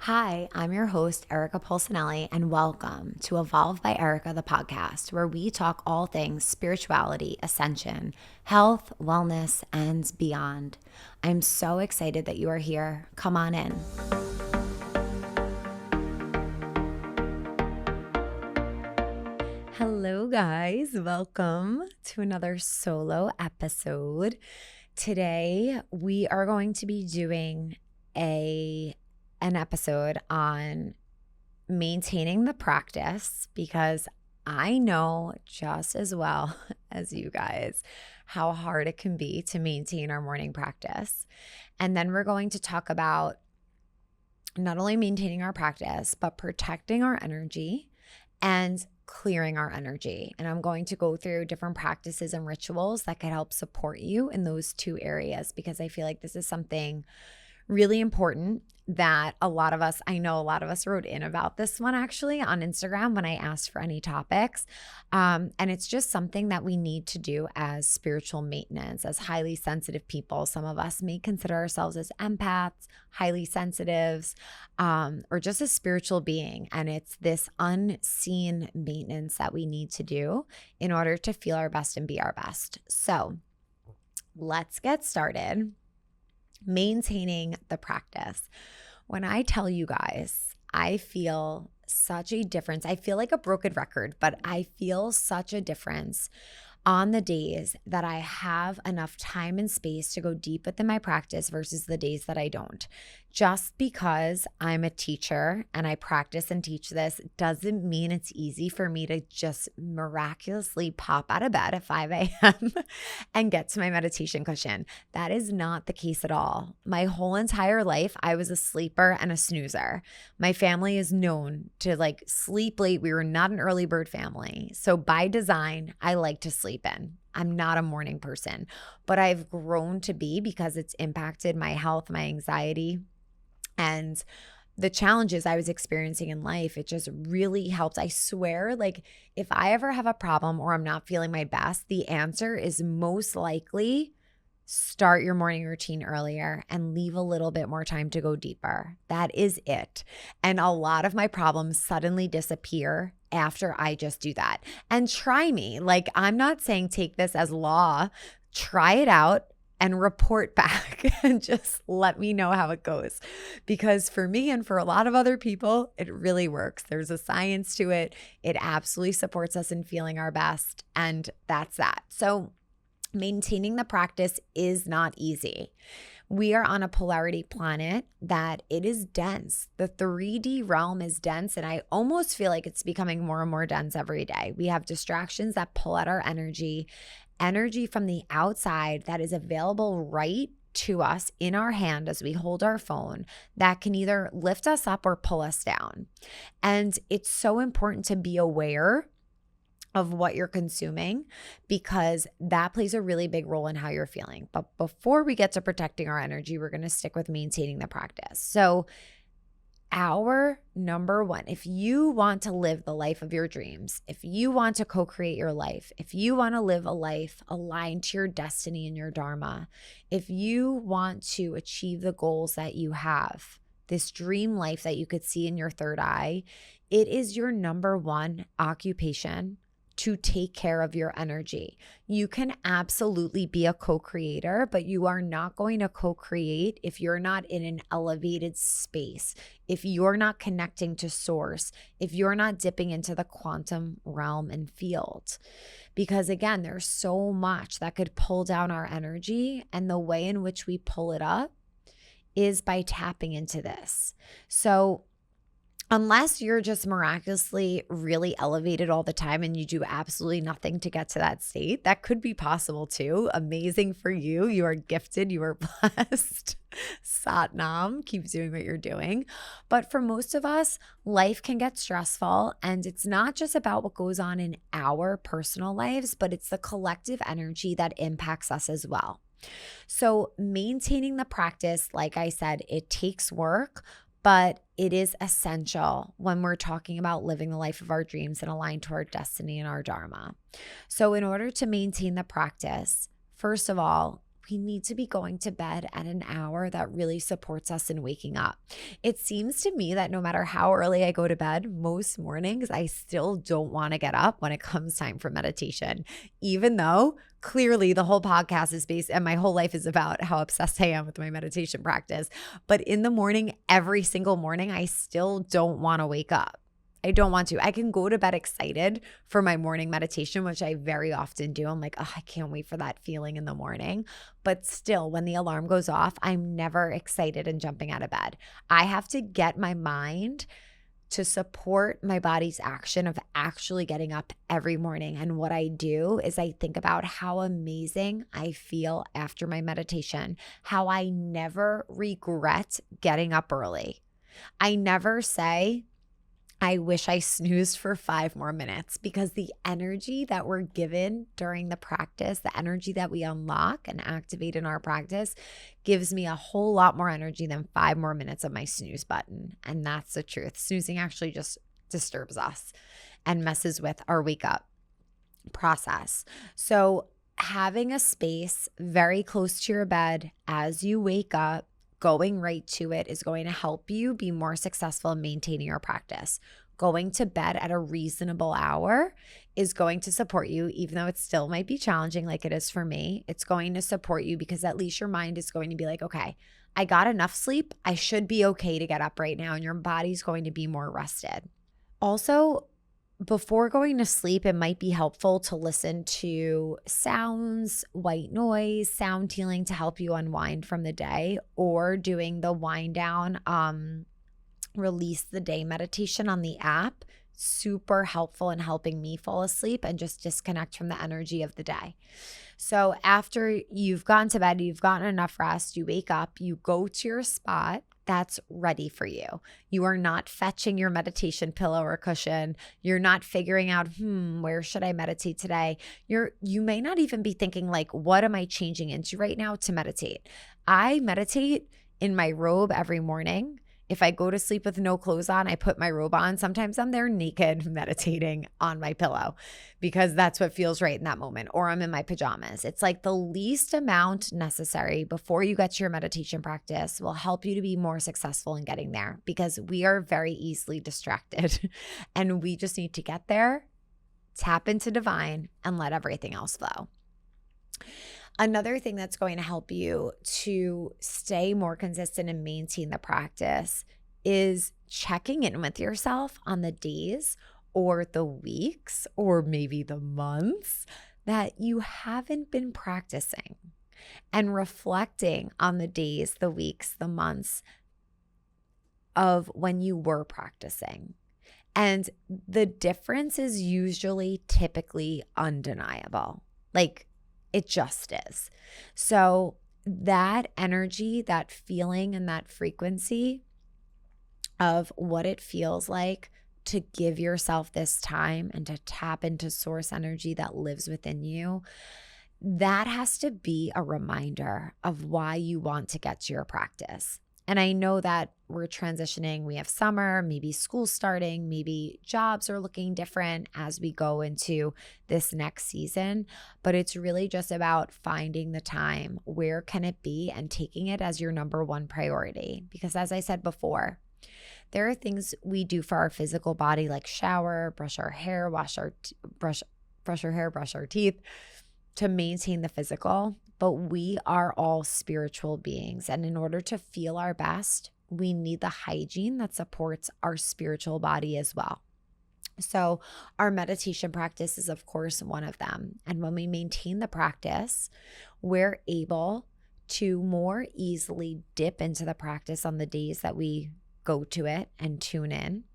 Hi, I'm your host, Erica Polsinelli, and welcome to Evolve by Erica, the podcast, where we talk all things spirituality, ascension, health, wellness, and beyond. I'm so excited that you are here. Come on in. Hello, guys. Welcome to another solo episode. Today, we are going to be doing an episode on maintaining the practice because I know just as well as you guys how hard it can be to maintain our morning practice. And then we're going to talk about not only maintaining our practice, but protecting our energy and clearing our energy. And I'm going to go through different practices and rituals that could help support you in those two areas because I feel like this is something really important that I know a lot of us wrote in about this one actually on Instagram when I asked for any topics. And it's just something that we need to do as spiritual maintenance, as highly sensitive people. Some of us may consider ourselves as empaths, highly sensitives, or just a spiritual being. And it's this unseen maintenance that we need to do in order to feel our best and be our best. So let's get started. Maintaining the practice. When I tell you guys, I feel such a difference. I feel like a broken record, but I feel such a difference on the days that I have enough time and space to go deep within my practice versus the days that I don't. Just because I'm a teacher and I practice and teach this doesn't mean it's easy for me to just miraculously pop out of bed at 5 a.m. and get to my meditation cushion. That is not the case at all. My whole entire life, I was a sleeper and a snoozer. My family is known to sleep late. We were not an early bird family. So by design, I like to sleep in. I'm not a morning person, but I've grown to be because it's impacted my health, my anxiety, and the challenges I was experiencing in life. It just really helped. I swear, if I ever have a problem or I'm not feeling my best, the answer is most likely start your morning routine earlier and leave a little bit more time to go deeper. That is it. And a lot of my problems suddenly disappear after I just do that. And try me. I'm not saying take this as law. Try it out and report back and just let me know how it goes. Because for me and for a lot of other people, it really works. There's a science to it. It absolutely supports us in feeling our best. And that's that. So maintaining the practice is not easy. We are on a polarity planet that it is dense. The 3D realm is dense, and I almost feel like it's becoming more and more dense every day. We have distractions that pull at our energy from the outside that is available right to us in our hand as we hold our phone that can either lift us up or pull us down. And it's so important to be aware of what you're consuming because that plays a really big role in how you're feeling. But before we get to protecting our energy, we're going to stick with maintaining the practice. So our number one, if you want to live the life of your dreams, if you want to co-create your life, if you want to live a life aligned to your destiny and your dharma, if you want to achieve the goals that you have, this dream life that you could see in your third eye, it is your number one occupation to take care of your energy. You can absolutely be a co-creator, but you are not going to co-create if you're not in an elevated space, if you're not connecting to source, if you're not dipping into the quantum realm and field. Because again, there's so much that could pull down our energy, and the way in which we pull it up is by tapping into this. So unless you're just miraculously really elevated all the time and you do absolutely nothing to get to that state, that could be possible too. Amazing for you. You are gifted. You are blessed. Sat Nam, keep doing what you're doing. But for most of us, life can get stressful, and it's not just about what goes on in our personal lives, but it's the collective energy that impacts us as well. So maintaining the practice, like I said, it takes work, but it is essential when we're talking about living the life of our dreams and aligned to our destiny and our dharma. So in order to maintain the practice, first of all, we need to be going to bed at an hour that really supports us in waking up. It seems to me that no matter how early I go to bed, most mornings I still don't want to get up when it comes time for meditation, even though clearly the whole podcast is based and my whole life is about how obsessed I am with my meditation practice. But in the morning, every single morning, I still don't want to wake up. I don't want to. I can go to bed excited for my morning meditation, which I very often do. I'm like, oh, I can't wait for that feeling in the morning. But still, when the alarm goes off, I'm never excited and jumping out of bed. I have to get my mind to support my body's action of actually getting up every morning. And what I do is I think about how amazing I feel after my meditation, how I never regret getting up early. I never say, I wish I snoozed for 5 more minutes, because the energy that we're given during the practice, the energy that we unlock and activate in our practice gives me a whole lot more energy than 5 more minutes of my snooze button. And that's the truth. Snoozing actually just disturbs us and messes with our wake up process. So having a space very close to your bed as you wake up, going right to it, is going to help you be more successful in maintaining your practice. Going to bed at a reasonable hour is going to support you, even though it still might be challenging like it is for me. It's going to support you because at least your mind is going to be like, okay, I got enough sleep. I should be okay to get up right now. And your body's going to be more rested. Also, before going to sleep, it might be helpful to listen to sounds, white noise, sound healing to help you unwind from the day, or doing the wind down, release the day meditation on the app. Super helpful in helping me fall asleep and just disconnect from the energy of the day. So after you've gone to bed, you've gotten enough rest, you wake up, you go to your spot that's ready for you. You are not fetching your meditation pillow or cushion. You're not figuring out, where should I meditate today? You may not even be thinking like, what am I changing into right now to meditate? I meditate in my robe every morning. If I go to sleep with no clothes on, I put my robe on. Sometimes I'm there naked meditating on my pillow because that's what feels right in that moment, or I'm in my pajamas. It's like the least amount necessary before you get to your meditation practice will help you to be more successful in getting there, because we are very easily distracted and we just need to get there, tap into divine, and let everything else flow. Another thing that's going to help you to stay more consistent and maintain the practice is checking in with yourself on the days or the weeks or maybe the months that you haven't been practicing, and reflecting on the days, the weeks, the months of when you were practicing. And the difference is usually typically undeniable. Like, it just is. So that energy, that feeling, and that frequency of what it feels like to give yourself this time and to tap into source energy that lives within you, that has to be a reminder of why you want to get to your practice. And I know that we're transitioning. We have summer, maybe school starting, maybe jobs are looking different as we go into this next season. But it's really just about finding the time. Where can it be? And taking it as your number one priority. Because as I said before, there are things we do for our physical body, like shower, brush our hair, brush our hair, brush our teeth, to maintain the physical. But we are all spiritual beings. And in order to feel our best, we need the hygiene that supports our spiritual body as well. So our meditation practice is, of course, one of them. And when we maintain the practice, we're able to more easily dip into the practice on the days that we go to it and tune in.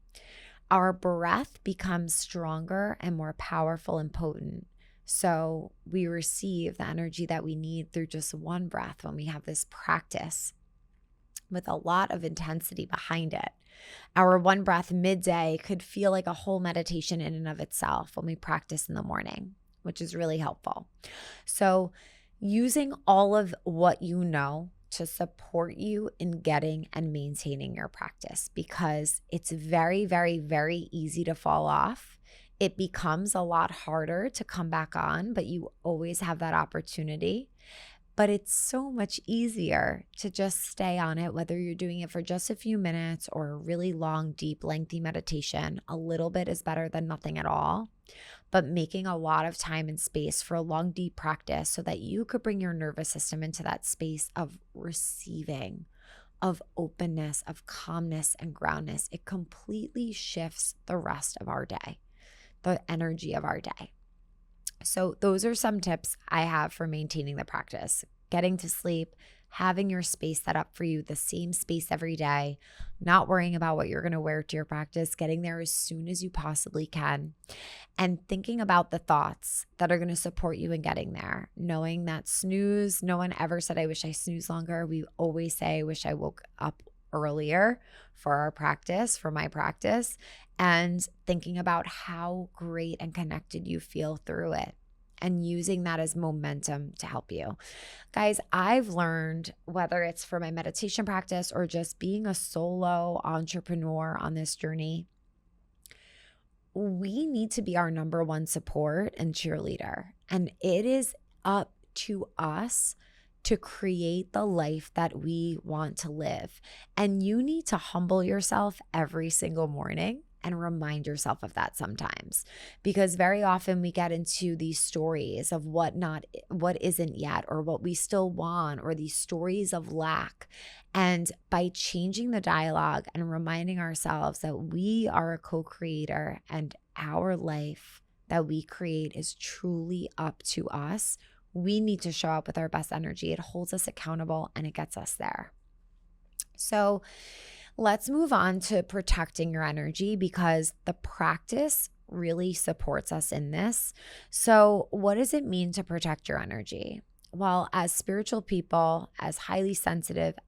Our breath becomes stronger and more powerful and potent. So we receive the energy that we need through just one breath when we have this practice with a lot of intensity behind it. Our one breath midday could feel like a whole meditation in and of itself when we practice in the morning, which is really helpful. So using all of what you know to support you in getting and maintaining your practice, because it's very, very, very easy to fall off. It becomes a lot harder to come back on, but you always have that opportunity. but it's so much easier to just stay on it, whether you're doing it for just a few minutes or a really long, deep, lengthy meditation. A little bit is better than nothing at all, but making a lot of time and space for a long, deep practice so that you could bring your nervous system into that space of receiving, of openness, of calmness and groundness. It completely shifts the rest of our day, the energy of our day. So those are some tips I have for maintaining the practice. Getting to sleep, having your space set up for you, the same space every day, not worrying about what you're going to wear to your practice, getting there as soon as you possibly can, and thinking about the thoughts that are going to support you in getting there. Knowing that snooze, no one ever said, I wish I snoozed longer. We always say, I wish I woke up earlier for our practice, for my practice, and thinking about how great and connected you feel through it and using that as momentum to help you. Guys, I've learned, whether it's for my meditation practice or just being a solo entrepreneur on this journey, we need to be our number one support and cheerleader. And it is up to us to create the life that we want to live. And you need to humble yourself every single morning and remind yourself of that sometimes, because very often we get into these stories of what isn't yet, or what we still want, or these stories of lack. And by changing the dialogue and reminding ourselves that we are a co-creator and our life that we create is truly up to us, we need to show up with our best energy. It holds us accountable and it gets us there. So let's move on to protecting your energy, because the practice really supports us in this. So what does it mean to protect your energy? Well, as spiritual people, as highly sensitive,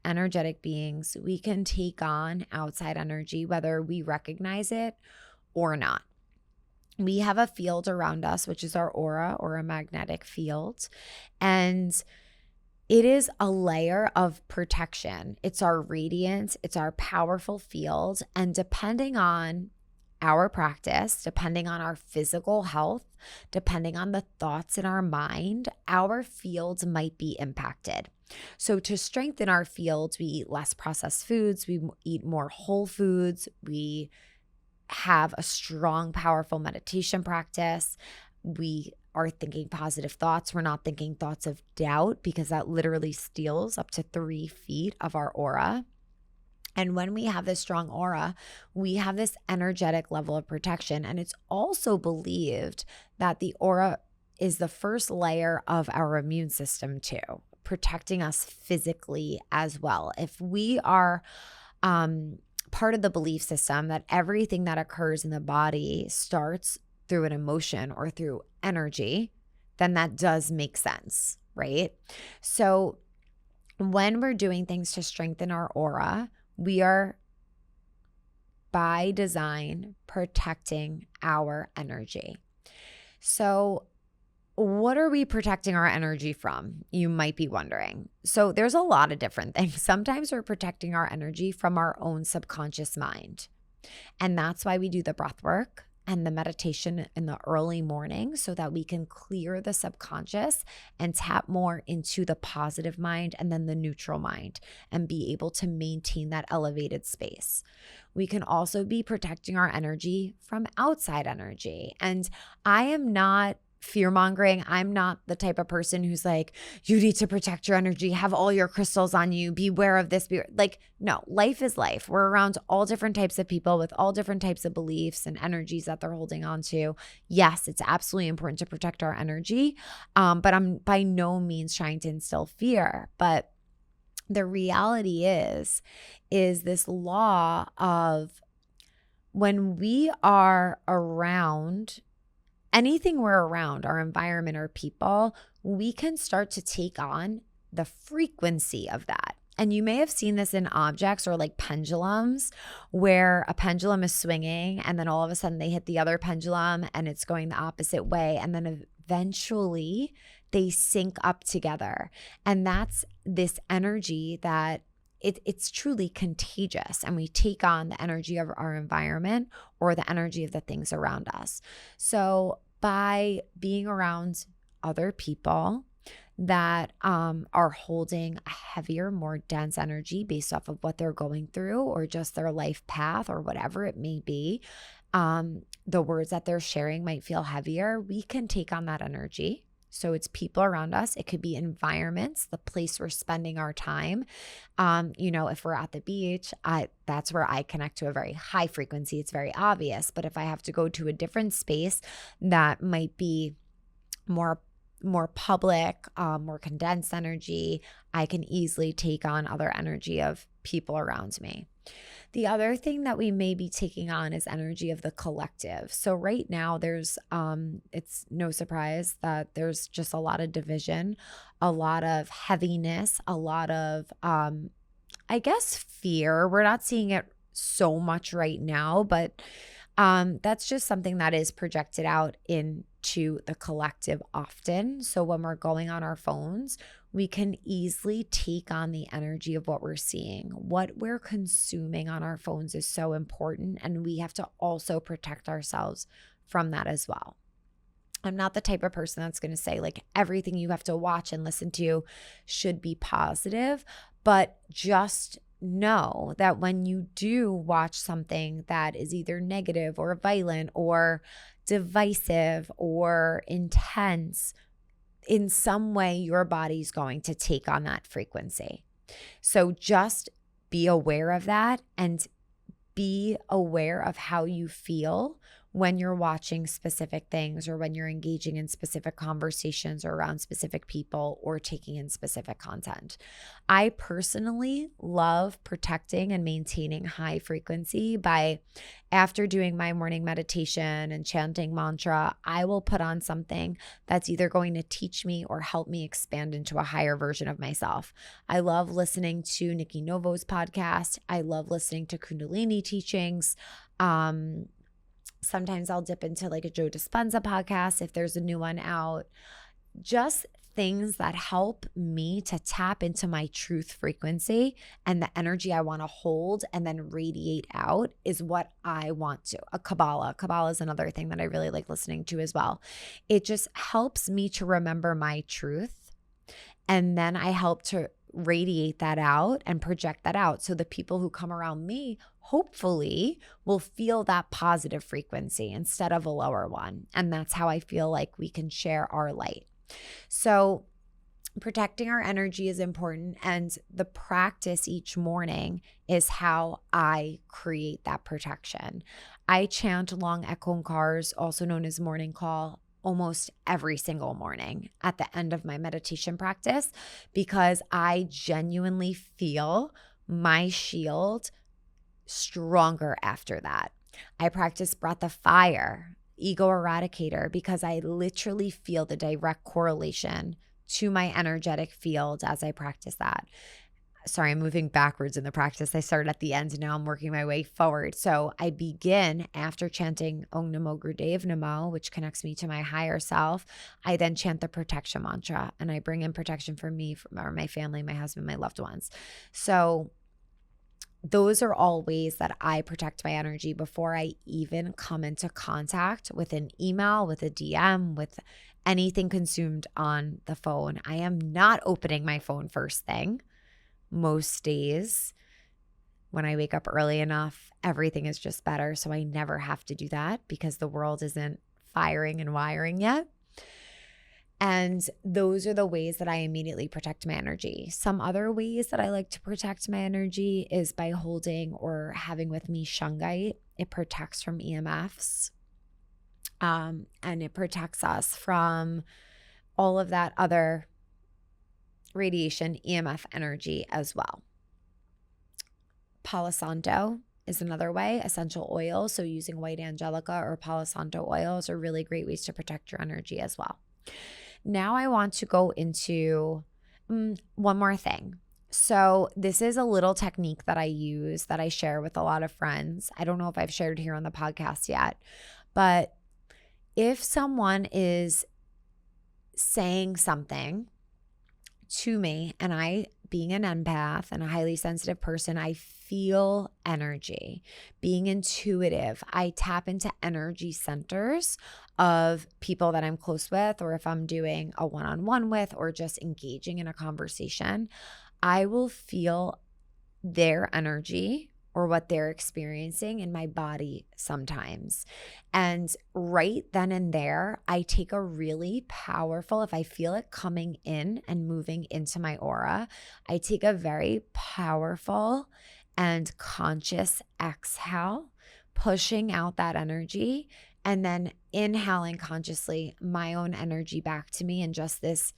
energetic beings, we can take on outside energy, whether we recognize it or not. We have a field around us, which is our aura, or a magnetic field. And it is a layer of protection. It's our radiance, it's our powerful field. And depending on our practice, depending on our physical health, depending on the thoughts in our mind, our fields might be impacted. So to strengthen our fields, we eat less processed foods, we eat more whole foods, we have a strong, powerful meditation practice. We are thinking positive thoughts. We're not thinking thoughts of doubt, because that literally steals up to 3 feet of our aura. And when we have this strong aura, we have this energetic level of protection. And it's also believed that the aura is the first layer of our immune system too, protecting us physically as well. If we are part of the belief system that everything that occurs in the body starts through an emotion or through energy, then that does make sense, right? So when we're doing things to strengthen our aura, we are by design protecting our energy. So what are we protecting our energy from? You might be wondering. So there's a lot of different things. Sometimes we're protecting our energy from our own subconscious mind. And that's why we do the breath work and the meditation in the early morning, so that we can clear the subconscious and tap more into the positive mind and then the neutral mind, and be able to maintain that elevated space. We can also be protecting our energy from outside energy. And I am not fear-mongering. I'm not the type of person who's like, you need to protect your energy, have all your crystals on you, beware of this. No, life is life. We're around all different types of people with all different types of beliefs and energies that they're holding on to. Yes, it's absolutely important to protect our energy, but I'm by no means trying to instill fear. But the reality is this law of when we are around anything we're around, our environment or people, we can start to take on the frequency of that. And you may have seen this in objects or like pendulums, where a pendulum is swinging and then all of a sudden they hit the other pendulum and it's going the opposite way. And then eventually they sync up together. And that's this energy that it's truly contagious, and we take on the energy of our environment or the energy of the things around us. So by being around other people that are holding a heavier, more dense energy based off of what they're going through or just their life path or whatever it may be. The words that they're sharing might feel heavier. We can take on that energy. So it's people around us. It could be environments, the place we're spending our time. If we're at the beach, that's where I connect to a very high frequency. It's very obvious. But if I have to go to a different space that might be more public, more condensed energy, I can easily take on other energy of people around me. The other thing that we may be taking on is energy of the collective. So right now there's it's no surprise that there's just a lot of division, a lot of heaviness, a lot of I guess fear. We're not seeing it so much right now, but that's just something that is projected out into the collective often. So when we're going on our phones, we can easily take on the energy of what we're seeing. What we're consuming on our phones is so important, and we have to also protect ourselves from that as well. I'm not the type of person that's going to say like everything you have to watch and listen to should be positive, but just know that when you do watch something that is either negative or violent or divisive or intense, in some way your body's going to take on that frequency. So just be aware of that and be aware of how you feel when you're watching specific things or when you're engaging in specific conversations or around specific people or taking in specific content. I personally love protecting and maintaining high frequency by, after doing my morning meditation and chanting mantra, I will put on something that's either going to teach me or help me expand into a higher version of myself. I love listening to Nikki Novo's podcast. I love listening to Kundalini teachings. Sometimes I'll dip into like a Joe Dispenza podcast if there's a new one out. Just things that help me to tap into my truth frequency and the energy I want to hold and then radiate out is what I want to. Kabbalah is another thing that I really like listening to as well. It just helps me to remember my truth, and then I help to radiate that out and project that out. So the people who come around me hopefully will feel that positive frequency instead of a lower one. And that's how I feel like we can share our light. So protecting our energy is important. And the practice each morning is how I create that protection. I chant long ekongkars, also known as morning call, almost every single morning at the end of my meditation practice, because I genuinely feel my shield stronger after that. I practice breath of fire, ego eradicator, because I literally feel the direct correlation to my energetic field as I practice that. Sorry, I'm moving backwards in the practice. I started at the end and now I'm working my way forward. So I begin after chanting Om Namo Gurudev Namo, which connects me to my higher self. I then chant the protection mantra and I bring in protection for me, for my family, my husband, my loved ones. So those are all ways that I protect my energy before I even come into contact with an email, with a DM, with anything consumed on the phone. I am not opening my phone first thing. Most days when I wake up early enough, everything is just better. So I never have to do that because the world isn't firing and wiring yet. And those are the ways that I immediately protect my energy. Some other ways that I like to protect my energy is by holding or having with me shungite. It protects from EMFs. And it protects us from all of that other radiation, EMF energy as well. Palo Santo is another way, essential oil. So using white angelica or Palo Santo oils are really great ways to protect your energy as well. Now I want to go into one more thing. So this is a little technique that I use that I share with a lot of friends. I don't know if I've shared it here on the podcast yet, but if someone is saying something to me and I being an empath and a highly sensitive person, I feel energy. Being intuitive, I tap into energy centers of people that I'm close with, or if I'm doing a one-on-one with, or just engaging in a conversation, I will feel their energy or what they're experiencing in my body sometimes. And right then and there, I take a really powerful, if I feel it coming in and moving into my aura, I take a very powerful and conscious exhale, pushing out that energy, and then inhaling consciously my own energy back to me, and just this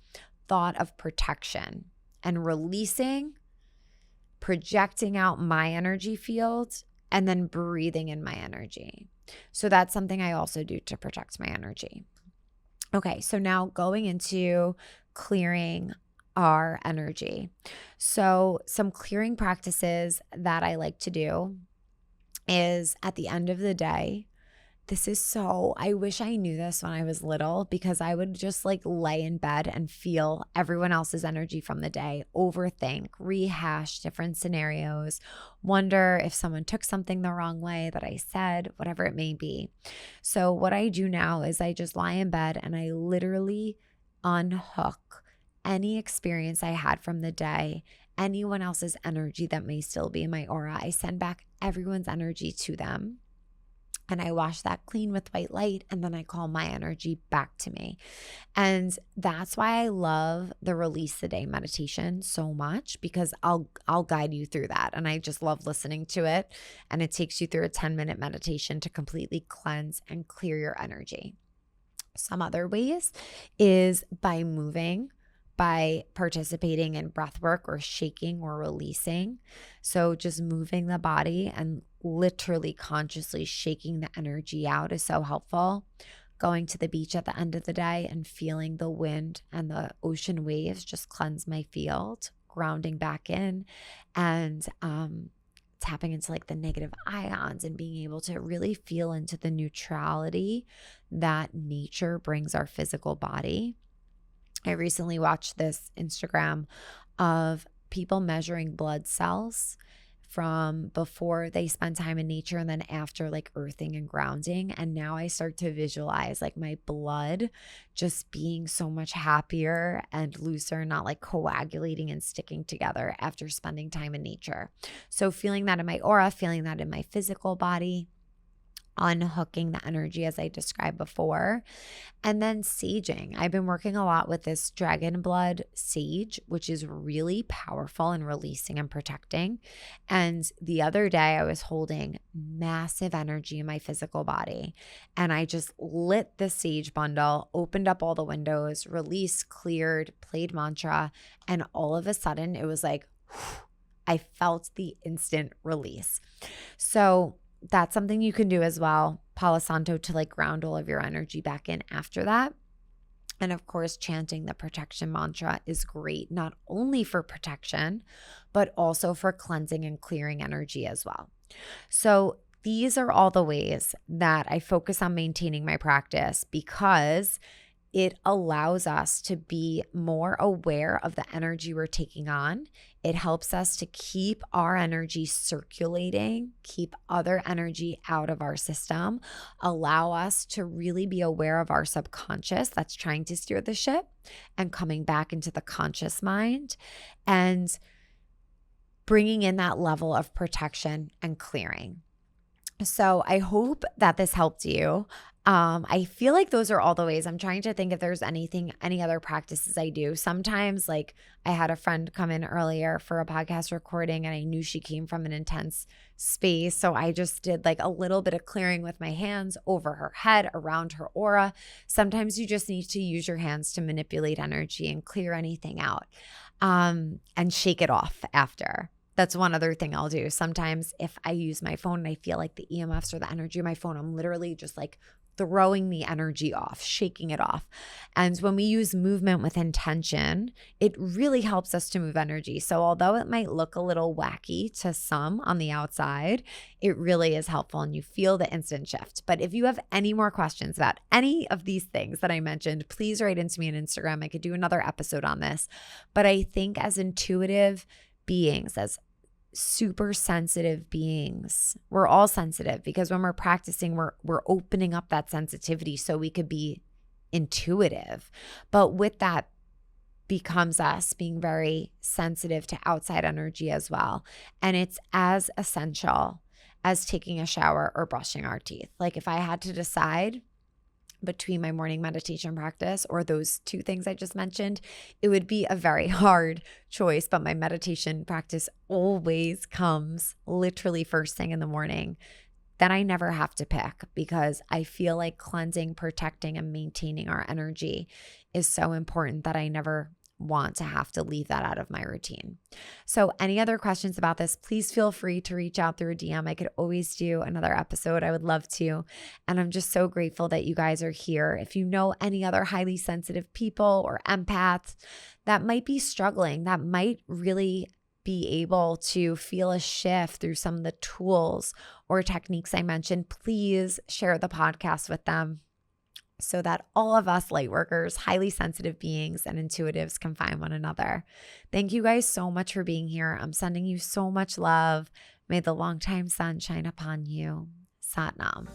thought of protection and releasing, projecting out my energy field, and then breathing in my energy. So that's something I also do to protect my energy. Okay, so now going into clearing our energy. So some clearing practices that I like to do is at the end of the day. I wish I knew this when I was little, because I would just like lay in bed and feel everyone else's energy from the day, overthink, rehash different scenarios, wonder if someone took something the wrong way that I said, whatever it may be. So what I do now is I just lie in bed and I literally unhook any experience I had from the day, anyone else's energy that may still be in my aura. I send back everyone's energy to them. And I wash that clean with white light, and then I call my energy back to me. And that's why I love the Release the Day meditation so much, because I'll guide you through that. And I just love listening to it. And it takes you through a 10-minute meditation to completely cleanse and clear your energy. Some other ways is by moving, by participating in breath work or shaking or releasing. So just moving the body and literally consciously shaking the energy out is so helpful. Going to the beach at the end of the day and feeling the wind and the ocean waves just cleanse my field, grounding back in, and tapping into like the negative ions and being able to really feel into the neutrality that nature brings our physical body. I recently watched this Instagram of people measuring blood cells from before they spend time in nature and then after, like earthing and grounding. And now I start to visualize like my blood just being so much happier and looser, not like coagulating and sticking together after spending time in nature. So feeling that in my aura, feeling that in my physical body, unhooking the energy as I described before. And then saging. I've been working a lot with this dragon blood sage, which is really powerful in releasing and protecting. And the other day I was holding massive energy in my physical body, and I just lit the sage bundle, opened up all the windows, released, cleared, played mantra, and all of a sudden it was like, I felt the instant release. So that's something you can do as well. Palo Santo to like ground all of your energy back in after that. And of course, chanting the protection mantra is great, not only for protection, but also for cleansing and clearing energy as well. So these are all the ways that I focus on maintaining my practice, because it allows us to be more aware of the energy we're taking on. It helps us to keep our energy circulating, keep other energy out of our system, allow us to really be aware of our subconscious that's trying to steer the ship and coming back into the conscious mind and bringing in that level of protection and clearing. So I hope that this helped you. I feel like those are all the ways. I'm trying to think if there's any other practices I do. Sometimes, like I had a friend come in earlier for a podcast recording and I knew she came from an intense space. So I just did like a little bit of clearing with my hands over her head, around her aura. Sometimes you just need to use your hands to manipulate energy and clear anything out, and shake it off after. That's one other thing I'll do. Sometimes if I use my phone and I feel like the EMFs or the energy of my phone, I'm literally just like throwing the energy off, shaking it off. And when we use movement with intention, it really helps us to move energy. So although it might look a little wacky to some on the outside, it really is helpful and you feel the instant shift. But if you have any more questions about any of these things that I mentioned, please write into me on Instagram. I could do another episode on this. But I think as intuitive beings, as super sensitive beings, we're all sensitive because when we're practicing, we're opening up that sensitivity so we could be intuitive. But with that becomes us being very sensitive to outside energy as well. And it's as essential as taking a shower or brushing our teeth. Like if I had to decide between my morning meditation practice or those two things I just mentioned, it would be a very hard choice. But my meditation practice always comes literally first thing in the morning. Then I never have to pick because I feel like cleansing, protecting, and maintaining our energy is so important that I never want to have to leave that out of my routine. So any other questions about this, please feel free to reach out through a DM. I could always do another episode. I would love to. And I'm just so grateful that you guys are here. If you know any other highly sensitive people or empaths that might be struggling, that might really be able to feel a shift through some of the tools or techniques I mentioned, please share the podcast with them, so that all of us light workers, highly sensitive beings, and intuitives can find one another. Thank you guys so much for being here. I'm sending you so much love. May the longtime sun shine upon you. Sat Nam.